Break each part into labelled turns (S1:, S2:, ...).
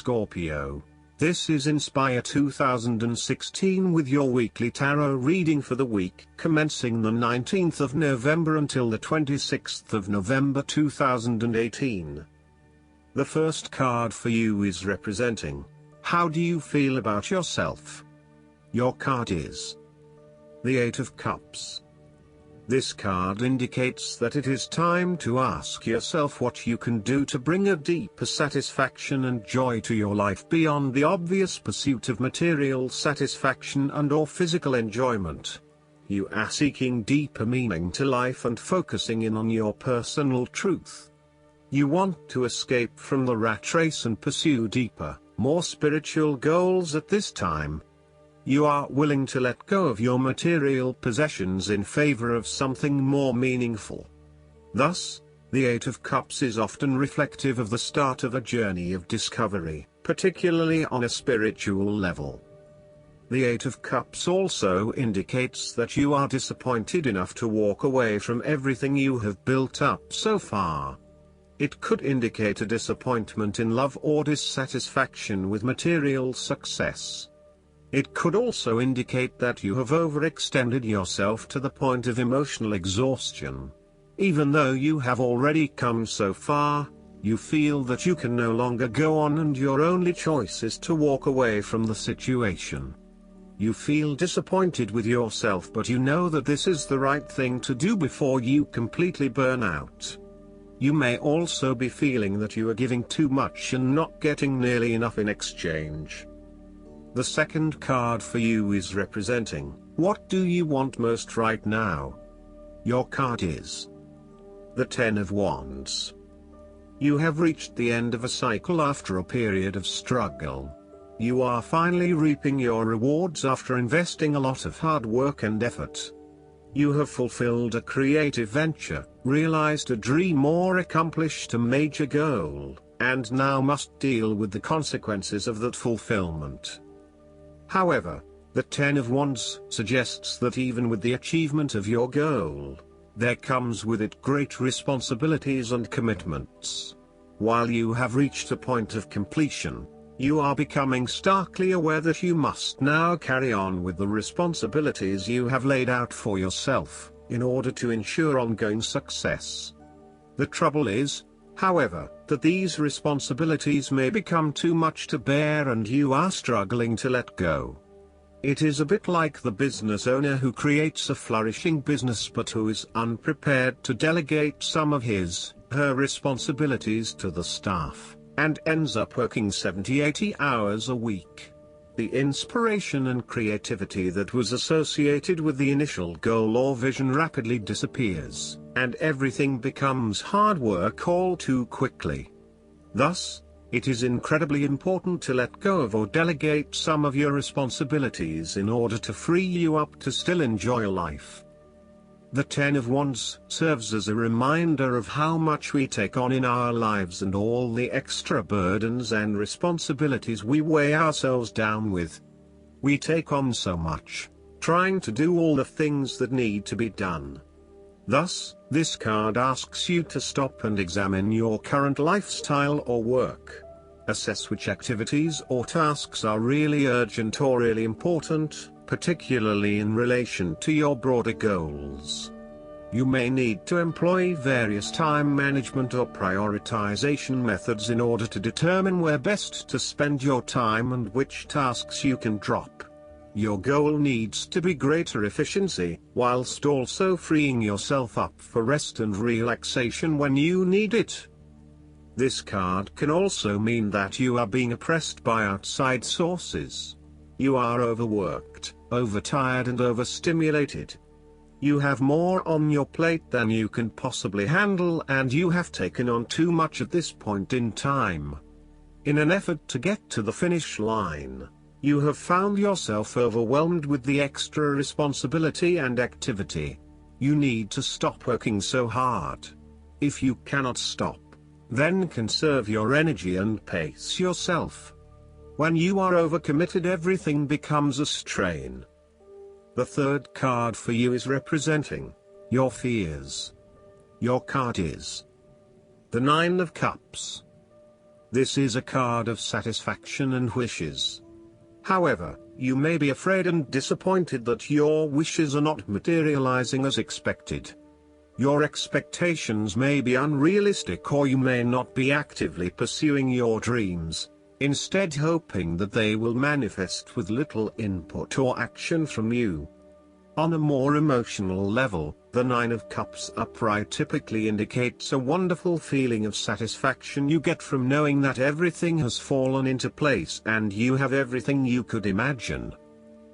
S1: Scorpio. This is Inspire 2016 with your weekly tarot reading for the week commencing the 19th of November until the 26th of November 2018. The first card for you is representing, how do you feel about yourself? Your card is the Eight of Cups. This card indicates that it is time to ask yourself what you can do to bring a deeper satisfaction and joy to your life beyond the obvious pursuit of material satisfaction and/or physical enjoyment. You are seeking deeper meaning to life and focusing in on your personal truth. You want to escape from the rat race and pursue deeper, more spiritual goals at this time. You are willing to let go of your material possessions in favor of something more meaningful. Thus, the Eight of Cups is often reflective of the start of a journey of discovery, particularly on a spiritual level. The Eight of Cups also indicates that you are disappointed enough to walk away from everything you have built up so far. It could indicate a disappointment in love or dissatisfaction with material success. It could also indicate that you have overextended yourself to the point of emotional exhaustion. Even though you have already come so far, you feel that you can no longer go on and your only choice is to walk away from the situation. You feel disappointed with yourself, but you know that this is the right thing to do before you completely burn out. You may also be feeling that you are giving too much and not getting nearly enough in exchange. The second card for you is representing, what do you want most right now? Your card is the Ten of Wands. You have reached the end of a cycle after a period of struggle. You are finally reaping your rewards after investing a lot of hard work and effort. You have fulfilled a creative venture, realized a dream or accomplished a major goal, and now must deal with the consequences of that fulfillment. However, the Ten of Wands suggests that even with the achievement of your goal, there comes with it great responsibilities and commitments. While you have reached a point of completion, you are becoming starkly aware that you must now carry on with the responsibilities you have laid out for yourself, in order to ensure ongoing success. The trouble is, however, that these responsibilities may become too much to bear and you are struggling to let go. It is a bit like the business owner who creates a flourishing business but who is unprepared to delegate some of her responsibilities to the staff, and ends up working 70-80 hours a week. The inspiration and creativity that was associated with the initial goal or vision rapidly disappears, and everything becomes hard work all too quickly. Thus, it is incredibly important to let go of or delegate some of your responsibilities in order to free you up to still enjoy life. The Ten of Wands serves as a reminder of how much we take on in our lives and all the extra burdens and responsibilities we weigh ourselves down with. We take on so much, trying to do all the things that need to be done. Thus, this card asks you to stop and examine your current lifestyle or work. Assess which activities or tasks are really urgent or really important, particularly in relation to your broader goals. You may need to employ various time management or prioritization methods in order to determine where best to spend your time and which tasks you can drop. Your goal needs to be greater efficiency, whilst also freeing yourself up for rest and relaxation when you need it. This card can also mean that you are being oppressed by outside sources. You are overworked, overtired and overstimulated. You have more on your plate than you can possibly handle and you have taken on too much at this point in time. In an effort to get to the finish line, you have found yourself overwhelmed with the extra responsibility and activity. You need to stop working so hard. If you cannot stop, then conserve your energy and pace yourself. When you are overcommitted, everything becomes a strain. The third card for you is representing your fears. Your card is the Nine of Cups. This is a card of satisfaction and wishes. However, you may be afraid and disappointed that your wishes are not materializing as expected. Your expectations may be unrealistic, or you may not be actively pursuing your dreams, instead hoping that they will manifest with little input or action from you. On a more emotional level, the Nine of Cups upright typically indicates a wonderful feeling of satisfaction you get from knowing that everything has fallen into place and you have everything you could imagine.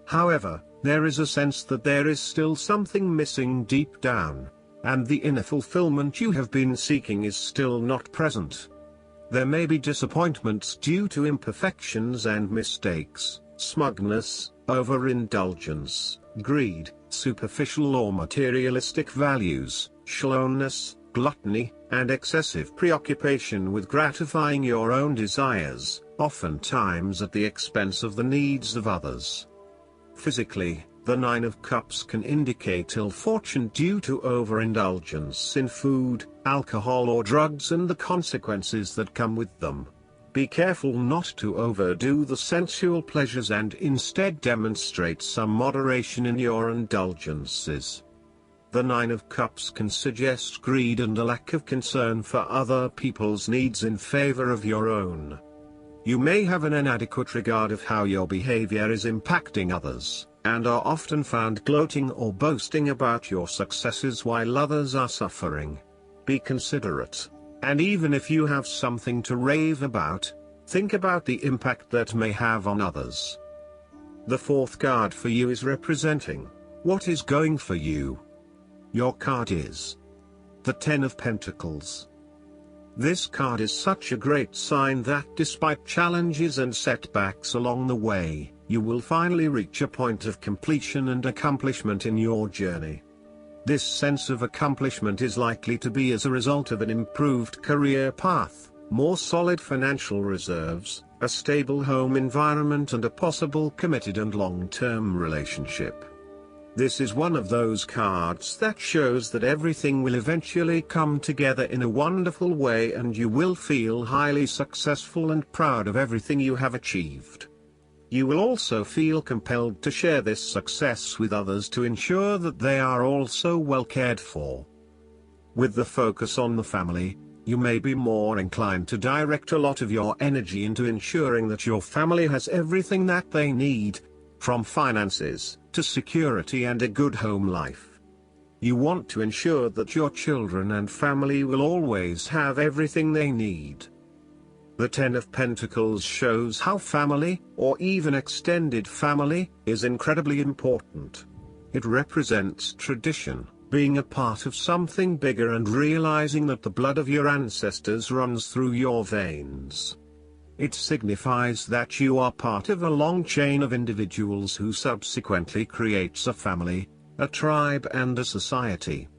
S1: However, there is a sense that there is still something missing deep down, and the inner fulfillment you have been seeking is still not present. There may be disappointments due to imperfections and mistakes, smugness, overindulgence, greed, superficial or materialistic values, shallowness, gluttony, and excessive preoccupation with gratifying your own desires, oftentimes at the expense of the needs of others. Physically, the Nine of Cups can indicate ill fortune due to overindulgence in food, alcohol or drugs and the consequences that come with them. Be careful not to overdo the sensual pleasures and instead demonstrate some moderation in your indulgences. The Nine of Cups can suggest greed and a lack of concern for other people's needs in favor of your own. You may have an inadequate regard of how your behavior is impacting others, and are often found gloating or boasting about your successes while others are suffering. Be considerate. And even if you have something to rave about, think about the impact that may have on others. The fourth card for you is representing what is going for you. Your card is the Ten of Pentacles. This card is such a great sign that despite challenges and setbacks along the way, you will finally reach a point of completion and accomplishment in your journey. This sense of accomplishment is likely to be as a result of an improved career path, more solid financial reserves, a stable home environment and a possible committed and long-term relationship. This is one of those cards that shows that everything will eventually come together in a wonderful way and you will feel highly successful and proud of everything you have achieved. You will also feel compelled to share this success with others to ensure that they are also well cared for. With the focus on the family, you may be more inclined to direct a lot of your energy into ensuring that your family has everything that they need, from finances to security and a good home life. You want to ensure that your children and family will always have everything they need. The Ten of Pentacles shows how family, or even extended family, is incredibly important. It represents tradition, being a part of something bigger and realizing that the blood of your ancestors runs through your veins. It signifies that you are part of a long chain of individuals who subsequently creates a family, a tribe and a society.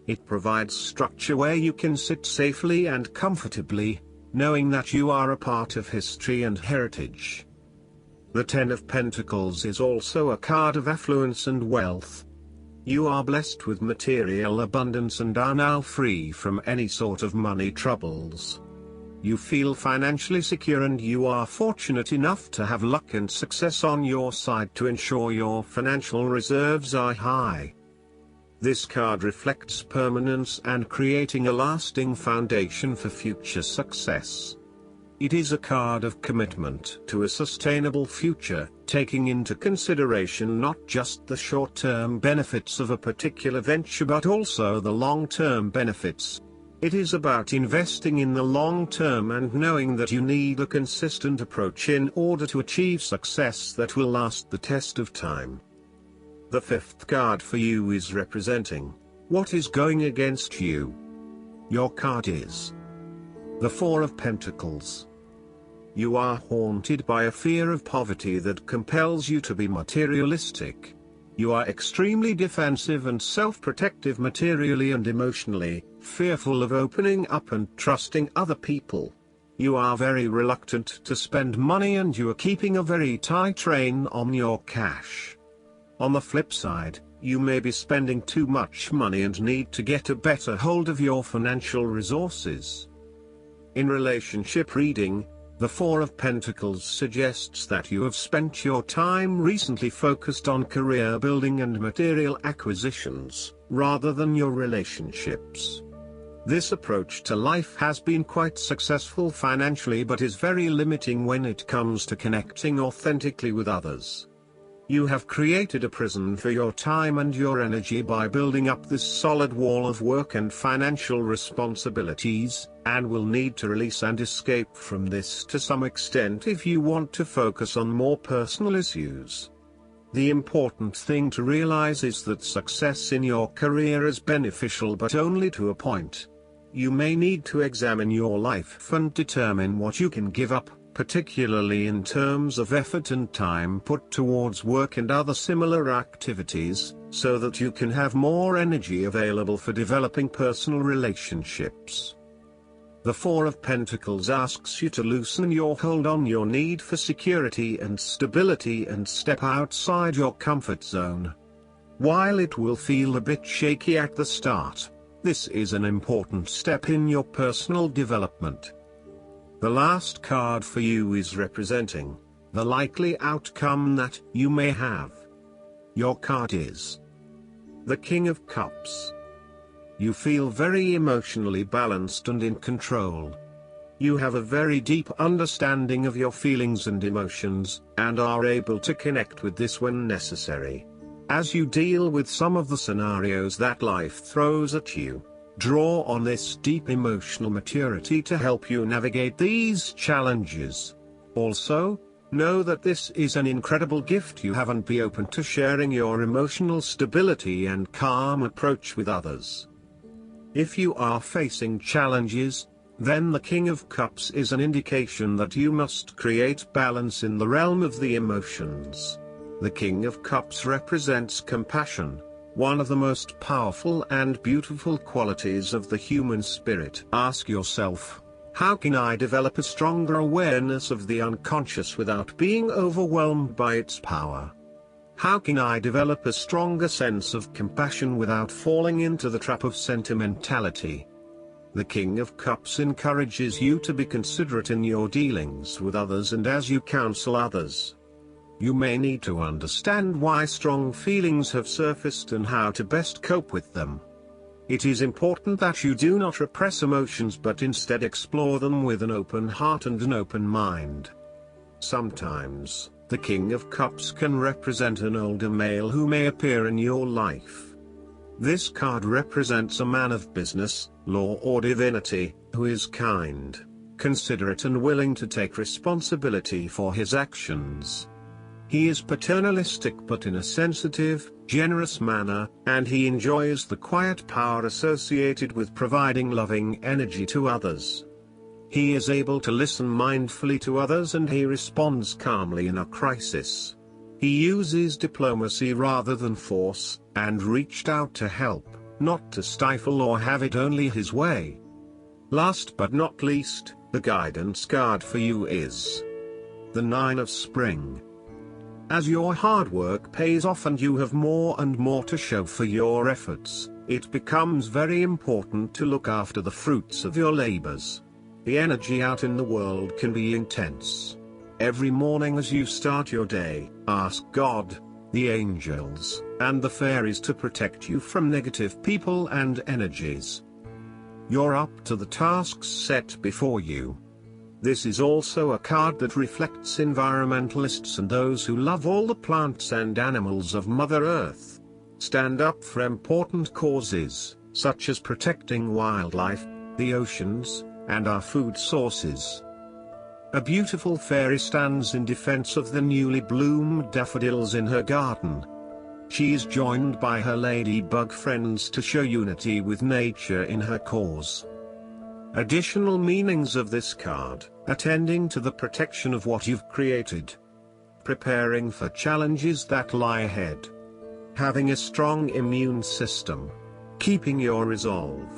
S1: It provides structure where you can sit safely and comfortably, knowing that you are a part of history and heritage. The Ten of Pentacles is also a card of affluence and wealth. You are blessed with material abundance and are now free from any sort of money troubles. You feel financially secure and you are fortunate enough to have luck and success on your side to ensure your financial reserves are high. This card reflects permanence and creating a lasting foundation for future success. It is a card of commitment to a sustainable future, taking into consideration not just the short-term benefits of a particular venture but also the long-term benefits. It is about investing in the long term and knowing that you need a consistent approach in order to achieve success that will last the test of time. The fifth card for you is representing what is going against you. Your card is the Four of Pentacles. You are haunted by a fear of poverty that compels you to be materialistic. You are extremely defensive and self-protective materially and emotionally, fearful of opening up and trusting other people. You are very reluctant to spend money and you are keeping a very tight rein on your cash. On the flip side, you may be spending too much money and need to get a better hold of your financial resources. In relationship reading, the Four of Pentacles suggests that you have spent your time recently focused on career building and material acquisitions, rather than your relationships. This approach to life has been quite successful financially but is very limiting when it comes to connecting authentically with others. You have created a prison for your time and your energy by building up this solid wall of work and financial responsibilities, and will need to release and escape from this to some extent if you want to focus on more personal issues. The important thing to realize is that success in your career is beneficial but only to a point. You may need to examine your life and determine what you can give up, particularly in terms of effort and time put towards work and other similar activities, so that you can have more energy available for developing personal relationships. The Four of Pentacles asks you to loosen your hold on your need for security and stability and step outside your comfort zone. While it will feel a bit shaky at the start, this is an important step in your personal development. The last card for you is representing the likely outcome that you may have. Your card is the King of Cups. You feel very emotionally balanced and in control. You have a very deep understanding of your feelings and emotions, and are able to connect with this when necessary. As you deal with some of the scenarios that life throws at you, draw on this deep emotional maturity to help you navigate these challenges. Also, know that this is an incredible gift you have, and be open to sharing your emotional stability and calm approach with others. If you are facing challenges, then the King of Cups is an indication that you must create balance in the realm of the emotions. The King of Cups represents compassion, one of the most powerful and beautiful qualities of the human spirit. Ask yourself, how can I develop a stronger awareness of the unconscious without being overwhelmed by its power? How can I develop a stronger sense of compassion without falling into the trap of sentimentality? The King of Cups encourages you to be considerate in your dealings with others and as you counsel others. You may need to understand why strong feelings have surfaced and how to best cope with them. It is important that you do not repress emotions but instead explore them with an open heart and an open mind. Sometimes, the King of Cups can represent an older male who may appear in your life. This card represents a man of business, law or divinity, who is kind, considerate and willing to take responsibility for his actions. He is paternalistic but in a sensitive, generous manner, and he enjoys the quiet power associated with providing loving energy to others. He is able to listen mindfully to others and he responds calmly in a crisis. He uses diplomacy rather than force, and reached out to help, not to stifle or have it only his way. Last but not least, the guidance card for you is the Nine of Spring. As your hard work pays off and you have more and more to show for your efforts, it becomes very important to look after the fruits of your labors. The energy out in the world can be intense. Every morning as you start your day, ask God, the angels, and the fairies to protect you from negative people and energies. You're up to the tasks set before you. This is also a card that reflects environmentalists and those who love all the plants and animals of Mother Earth. Stand up for important causes, such as protecting wildlife, the oceans, and our food sources. A beautiful fairy stands in defense of the newly bloomed daffodils in her garden. She is joined by her ladybug friends to show unity with nature in her cause. Additional meanings of this card: attending to the protection of what you've created, preparing for challenges that lie ahead, having a strong immune system, keeping your resolve.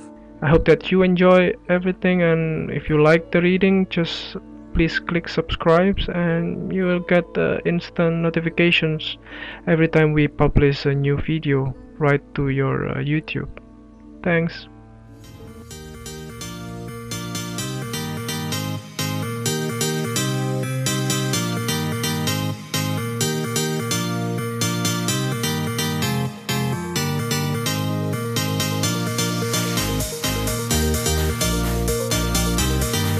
S2: I hope that you enjoy everything, and if you like the reading, just please click subscribe and you will get instant notifications every time we publish a new video right to your YouTube. Thanks.